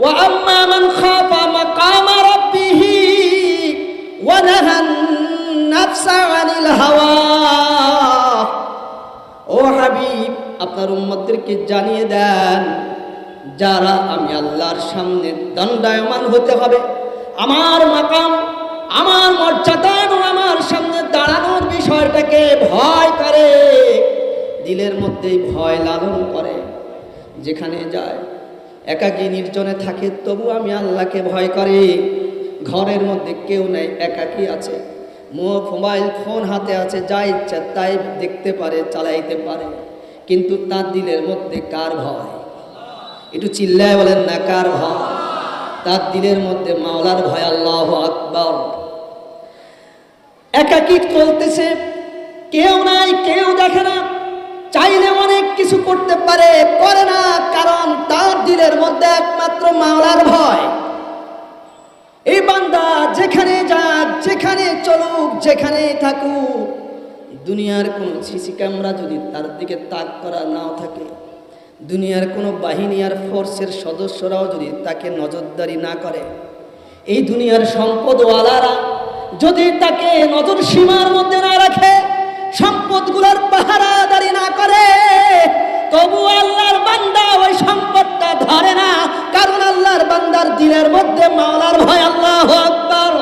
ওয়া আম্মা মান খাফা মাকামা রাব্বিহি ওয়া নাহান নাফসা আনিল হাওয়া। ও হাবিব, আপনার উম্মতদেরকে জানিয়ে দেন, যারা আমি আল্লাহর সামনে দণ্ডায়মান হতে হবে, আমার মাকাম, আমার মর্যাদা এবং আমার সামনে দাঁড়ানোর বিষয়টাকে ভয় করে, দিলের মধ্যেই ভয় লালন করে, যেখানে যায় একাকী নির্জনে থাকে তবু আমি আল্লাহকে ভয় করে, ঘরের মধ্যে কেউ নেই, একাকী আছে, মোবাইল ফোন হাতে আছে, যা ইচ্ছা তাই দেখতে পারে, চালাইতে পারে, কিন্তু তার দিলের মধ্যে কার ভয়? একটু চিল্লায় বলেন না, কার ভয়? তার দিলের মধ্যে মাওলার ভয়। আল্লাহু আকবার। একাকী চলতেছে, কেউ নাই, কেউ দেখে না, চাইলে অনেক কিছু করতে পারে, করে না, কারণ তার দিলের মধ্যে একমাত্র মাওলার ভয়। এই বান্দা যেখানে যাক, যেখানে চলুক, যেখানে থাকুক, দুনিয়ার কোন সিসি ক্যামেরা যদি তার দিকে তাক করা নাও থাকে, দুনিয়ার কোনো বাহিনী আর ফোর্সের সদস্যরাও যদি তাকে নজরদারি না করে, এই দুনিয়ার সম্পদওয়ালারা যদি তাকে নজর সীমার মধ্যে না রাখে, সম্পদগুলোর পাহারাদারি না করে, তবু আল্লাহর বান্দা ওই সম্পদটা ধরে না, কারণ আল্লাহর বান্দার দিলের মধ্যে মাওলার ভয়। আল্লাহু আকবার।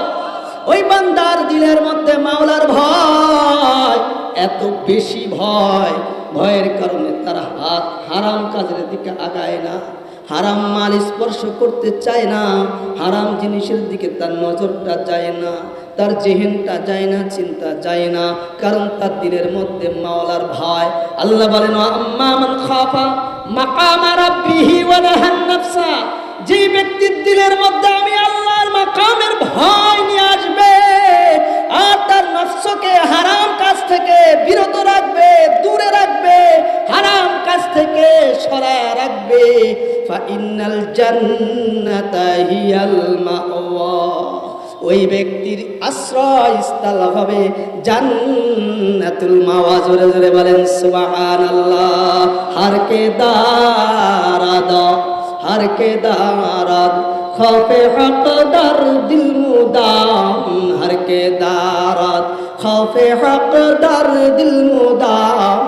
ওই বান্দার দিলের মধ্যে মাওলার ভয় এত বেশি ভয়, ভয়ের কারণে তার হাত হারাম কাজের দিকে আগায় না, হারাম মাল স্পর্শ করতে চায় না, হারাম জিনিসের দিকে তার নজরটা যায় না, তার জেহেনটা যায় না, চিন্তা যায় না, কারণ তার দিলের মধ্যে মাওলার ভয়। আল্লাহ বলেন, আম্মা মান খাফা মাকামা রাব্বিহি ওয়া নাহান নাফসা, যে ব্যক্তির দিলের মধ্যে আমি আল্লাহর মাকামের ভয় নিয়ে আসবে আর তার নফসকে হারাম কাজ থেকে বিরত রাখবে, দূরে রাখবে, হারাম কাজ থেকে সরায় রাখবে, ফা ইন্নাল জান্নাতা হিয়াল মাওয়া, ওই ব্যক্তির আশ্রয়স্থল হবে জান্নাতুল মাওয়া। জোরে জোরে বলেন সুবহানাল্লাহ। हर के दाराद, हर के दाराद खौफे हक दर दिल मुदाम, हर के दाराद खौफे हक दर दिल मुदाम,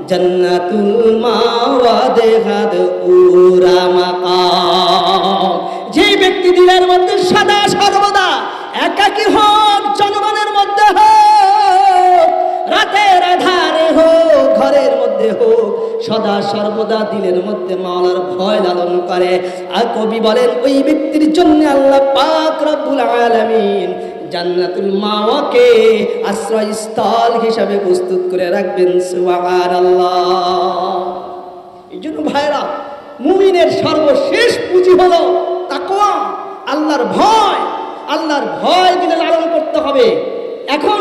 जन्नतुल मावा देहद उरा मकाम। যে ব্যক্তি দিলের মধ্যে সদা সর্বদা একাকী হোক, জনগণের মধ্যে হোক, রাতের আধারে হোক, ঘরের মধ্যে হোক, সদা সর্বদা দিলের মধ্যে মাওলার ভয় লালন করে, আর কবি বলেন ওই ব্যক্তির জন্য আল্লাহ পাক রব্বুল আলামিন জান্নাতুল মাওয়াকে আশ্রয়স্থল হিসাবে প্রস্তুত করে রাখবেন। সুবহানাল্লাহ। এই জন্য ভাইরা, মুমিনের সর্বশেষ পুঁজি হলো তাকওয়া, আল্লাহর ভয়। আল্লাহর ভয় দিলে লালন করতে হবে। এখন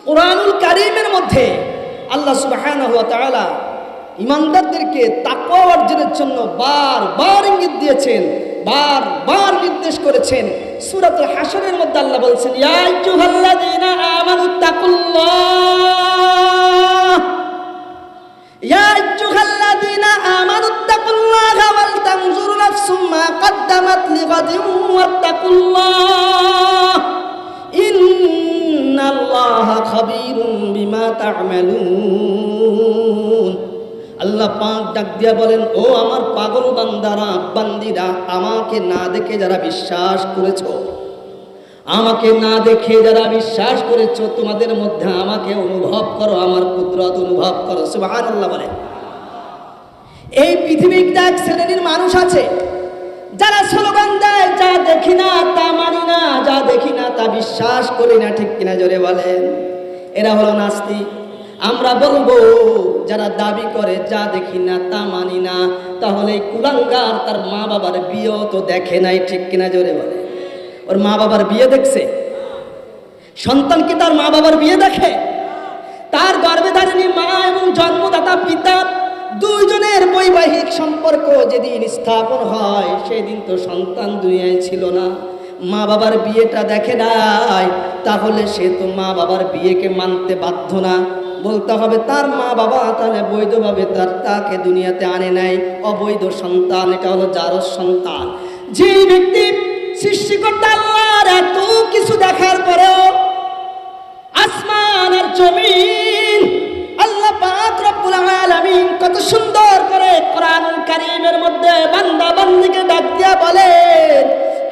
কোরআনুল কারীমের মধ্যে আল্লাহ সুবহানাহু ওয়া তাআলা ঈমানদারদেরকে তাকওয়া অর্জনের জন্য বারবার ইঙ্গিত দিয়েছেন, বারবার নির্দেশ করেছেন। সূরাতুল হাশরের মধ্যে আল্লাহ বলছেন, ইয়া আইয়ুহাল্লাযীনা আমানুত্তাকুল্লাহ, ইয়া আইয়ুহাল্লাযীনা আমানুত্তাকুল্লাহা ওয়াল তানজুর নাফসুম মা কদ্দামাত লিগাদিন ওয়াত্তাকুল্লাহ ইন্নাল্লাহা খাবীরুম বিমা তা'মালুন। আল্লাহ পাক ডাক দিয়া বলেন, ও আমার পাগল বান্দারা, বান্দিরা, আমাকে না দেখে যারা বিশ্বাস করেছো, আমাকে না দেখে যারা বিশ্বাস করেছো, তোমাদের মধ্যে আমাকে অনুভব করো, আমার কুদরত অনুভব করো। সুবহানাল্লাহ বলে। এই পৃথিবীতে এক শ্রেণীর মানুষ আছে যারা স্লোগান দেয়, যা দেখি না তা মানি না, যা দেখি না তা বিশ্বাস করি না। ঠিক কিনা জোরে বলেন? এরা হলো নাস্তিক। আমরা বলবো যারা দাবি করে যা দেখি না তা মানি না, তাহলে কুলাঙ্গার তার মা বাবার বিয়েও তো দেখে নাই। ঠিক কিনা জোরে বলে? ওর মা বাবার বিয়ে দেখছে? সন্তান কি তার মা বাবার বিয়ে দেখে? তার গর্ভে ধারিণী মা এবং জন্মদাতা পিতা দুইজনের বৈবাহিক সম্পর্ক যেদিন স্থাপন হয় সেদিন তো সন্তান দুনিয়ায় ছিল না, মা বাবার বিয়েটা দেখে নাই, তাহলে সে তো মা বাবার বিয়েকে মানতে বাধ্য না। বলতে হবে তার মা বাবা তাহলে বৈধভাবে তাকে দুনিয়াতে আনে নাই, অবৈধ সন্তান, এটা হলো জারজ সন্তান। যে ব্যক্তি সৃষ্টিকর্তা আল্লাহর এত কিছু দেখার পরেও আসমান আর জমিন আল্লাহ পাক রব্বুল আলামিন কত সুন্দর করে কোরআনুল কারীমের মধ্যে বান্দা বান্দিকে ডাক দিয়া বলেন,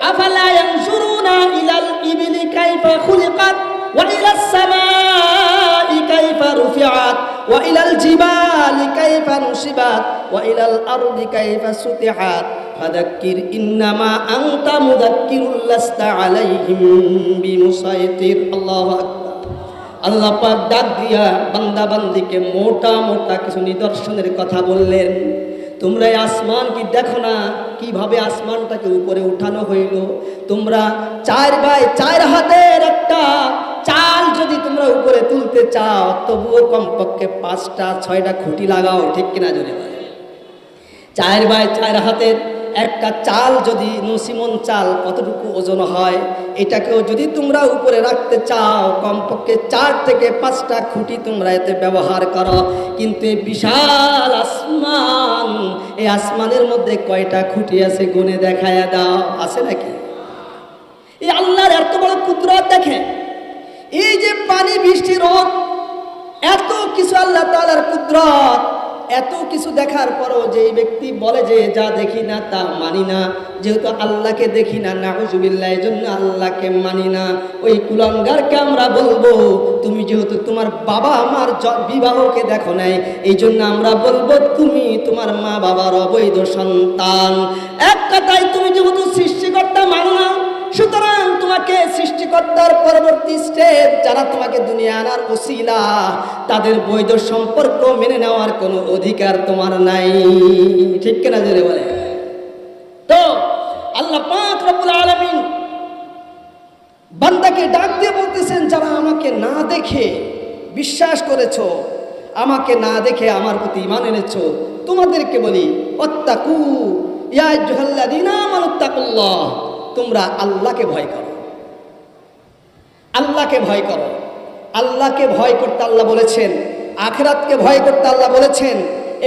আফালা ইয়ানজুরুনা ইলাল ইবিলি কাইফা খুলিকাত ওয়া ইলাস সামাই কাইফা রুফিআত ওয়া ইলাল জিবালি কাইফা নুসিবাত ওয়া ইলাল আরদি কাইফা সুতিহাত ফাযাক্কির ইন্নামা আনতা মুযাক্কিরুল লাস্তা আলাইহিম বিমুসাইতির। আল্লাহু আকবার। আল্লাহ পাক ডাক দিয়া বান্দা বান্দিকে মোটা মোটা কিছু নিদর্শনের কথা বললেন। তোমরা এই আসমান কি দেখো না, কিভাবে আসমানটাকে উপরে উঠানো হইল? তোমরা 4 বাই 4 হাতের একটা চাল যদি তোমরা উপরে তুলতে চাও, তবুও কমপক্ষে 5টা 6টা খুঁটি লাগাও, ঠিক কিনা জোরে বলে? 4 বাই 4 হাতের একটা চাল যদি নসিমন চাল কতটুকু ওজন হয়, এটাকেও যদি তোমরা উপরে রাখতে চাও, কমপক্ষে 4 থেকে 5টা খুঁটি তোমরা এতে ব্যবহার করো। কিন্তু এই বিশাল আসমান, এই আসমানের মধ্যে কয়টা খুঁটি আছে গুনে দেখায়া দাও, আছে নাকি? এই আল্লাহর এত বড় কুদরত দেখেন। এই যে পানি, বৃষ্টি, রোদ, এত কিছু আল্লাহ তাআলার কুদরত, এত কিছু দেখার পরও যে ব্যক্তি বলে যে যা দেখি না তা মানি না, যেহেতু আল্লাহকে দেখি না, নাউজুবিল্লাহ, এজন্য আল্লাহকে মানি না, ওই কুলাঙ্গারকে আমরা বলবো তুমি যেহেতু তোমার বাবা আমার বিবাহকে দেখো নাই, এই জন্য আমরা বলবো তুমি তোমার মা বাবার অবৈধ সন্তান। এক কথায় তুমি যেহেতু সৃষ্টিকর্তা মানো না, সুতরাং তোমাকে সৃষ্টিকর্তার পরবর্তী স্টেপ যারা তোমাকে দুনিয়া আনার ওসিলা, তাদের বৈধ সম্পর্ক মেনে নেওয়ার কোনো অধিকার তোমার নাই, ঠিক কিনা জোরে বলে? তো আল্লাহ পাক রব্বুল আলামিন বান্দাকে ডাক দিয়ে বলতেছেন, যারা আমাকে না দেখে বিশ্বাস করেছো, আমাকে না দেখে আমার প্রতি ঈমান এনেছো, তোমাদেরকে বলি ওয়াত্তাকু ইয়া আইয়ুহাল্লাযীনা আমানুত্তাকুল্লাহ, তোমরা আল্লাহকে ভয় করো, আল্লাহকে ভয় করো। আল্লাহকে ভয় করতে আল্লাহ বলেছেন, আখিরাতকে ভয় করতে আল্লাহ বলেছেন।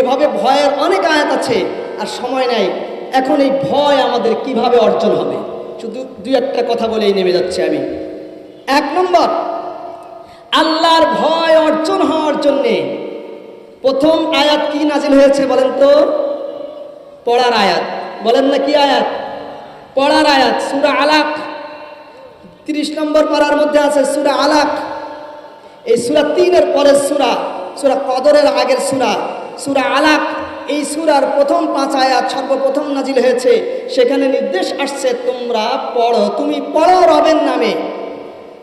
এভাবে ভয়ের অনেক আয়াত আছে, আর সময় নাই এখন এই ভয় আমাদের কিভাবে অর্জন হবে, শুধু 2-1টা কথা বলেই নেমে যাচ্ছে আমি। 1 নম্বর, আল্লাহর ভয় অর্জন হওয়ার জন্যে প্রথম আয়াত কি নাজিল হয়েছে বলেন তো? পড়ার আয়াত, বলেন না কি আয়াত? পড়ার আয়াত, সূরা আলাক, 30 নম্বর পারার মধ্যে আছে সূরা আলাক। এই সূরা 3-এর পরের সূরা, সূরা কদরের আগের সূরা, সূরা আলাক। এই সূরার প্রথম 5 আয়াত সর্বপ্রথম নাজিল হয়েছে। সেখানে নির্দেশ আসছে তোমরা পড়ো, তুমি পড়ো রবের নামে।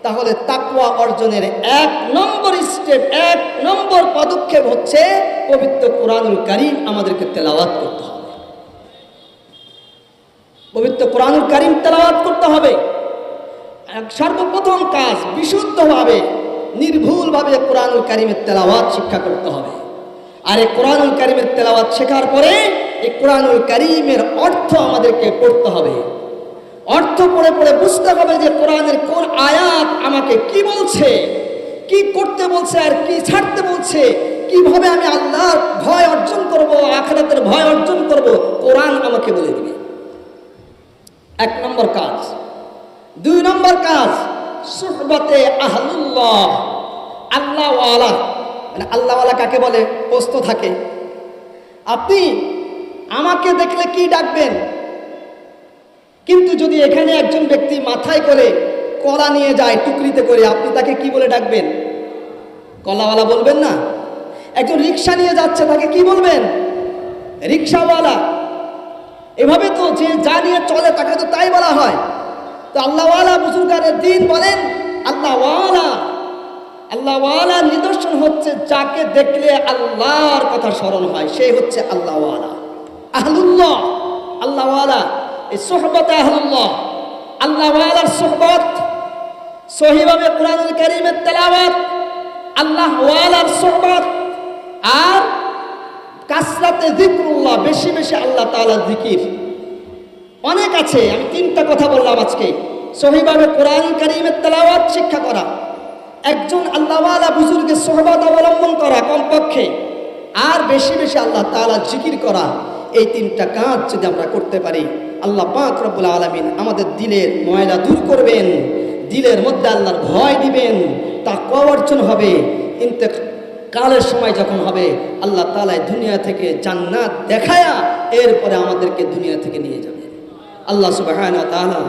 তাহলে তাকওয়া অর্জনের 1 নম্বর স্টেপ, 1 নম্বর পদক্ষেপ হচ্ছে পবিত্র কোরআনুল কারীম আমাদেরকে তেলাওয়াত করতে হবে। পবিত্র কোরআনুল কারীম তেলাওয়াত করতে হবে। সর্বপ্রথম কাজ, বিশুদ্ধভাবে নির্ভুলভাবে কোরআনুল কারীমের তেলাওয়াত শিক্ষা করতে হবে। আর এই কোরআনুল কারীমের তেলাওয়াত শেখার পরে এই কোরআনুল কারীমের অর্থ আমাদেরকে পড়তে হবে। অর্থ পড়ে পড়ে বুঝতে হবে যে কোরআনের কোন আয়াত আমাকে কি বলছে, কি করতে বলছে, আর কি ছাড়তে বলছে, কিভাবে আমি আল্লাহর ভয় অর্জন করব, আখিরাতের ভয় অর্জন করব, কোরআন আমাকে বলে দিবে। 1 নম্বর কাজ। 2 নম্বর কাজ, সুহবতে আহলুল্লাহ, আল্লাহওয়ালা। মানে আল্লাহওয়ালা কাকে বলে? প্রশ্ন থাকে, আপনি আমাকে দেখলে কি ডাকবেন? কিন্তু যদি এখানে একজন ব্যক্তি মাথায় করে কলা নিয়ে যায় টুকরিতে করে, আপনি তাকে কি বলে ডাকবেন? কলাওয়ালা বলবেন না? একজন রিক্সা নিয়ে যাচ্ছে, তাকে কি বলবেন? রিক্সাওয়ালা। এভাবে তো যে যা নিয়ে চলে তাকে তো তাই বলা হয়। তো আল্লাহওয়ালা বুজুর্গানের দিন বলেন আল্লাহওয়ালা। আল্লাহওয়ালা নিদর্শন হচ্ছে যাকে দেখলে আল্লাহর কথা স্মরণ হয়, সে হচ্ছে আল্লাহওয়ালা। আহলুল্লাহ, আল্লাহওয়ালা, এই সোহবতে আহলুল্লাহ, আল্লাহওয়ালার সোহবত, সহিভাবে কোরআনুল কারীমের তেলাওয়াত, আল্লাহওয়ালার সোহবত, আর কাসরাতে যিকরুল্লাহ, বেশি বেশি আল্লাহ তাআলার জিকির। অনেক আছে, আমি 3টা কথা বললাম আজকে। সহিভাবে কোরআনুল কারীমের তেলাওয়াত শিক্ষা করা, একজন আল্লাহওয়ালা বুজুর্গের সোহবত অবলম্বন করা কমপক্ষে, আর বেশি বেশি আল্লাহ তাআলার জিকির করা। এই তিনটা কাজ যদি আমরা করতে পারি, আল্লাহ পাক রব্বুল আলামিন আমাদের দিলের ময়লা দূর করবেন, দিলের মধ্যে আল্লাহর ভয় দিবেন, তাকওয়া অর্জন হবে। ইন্তেকালের সময় যখন হবে, আল্লাহ তাআলা দুনিয়া থেকে জান্নাত দেখায়া এরপরে আমাদেরকে দুনিয়া থেকে নিয়ে যাবে। আল্লাহ সুবহানাহু ওয়া তাআলা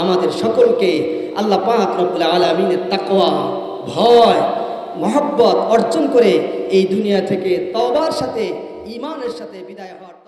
আমাদের সকলকে আল্লাহ পাক রব্বুল আলামিনের তাকওয়া, ভয়, মহব্বত অর্জন করে এই দুনিয়া থেকে তওবার সাথে, ঈমানের সাথে বিদায় হওয়ার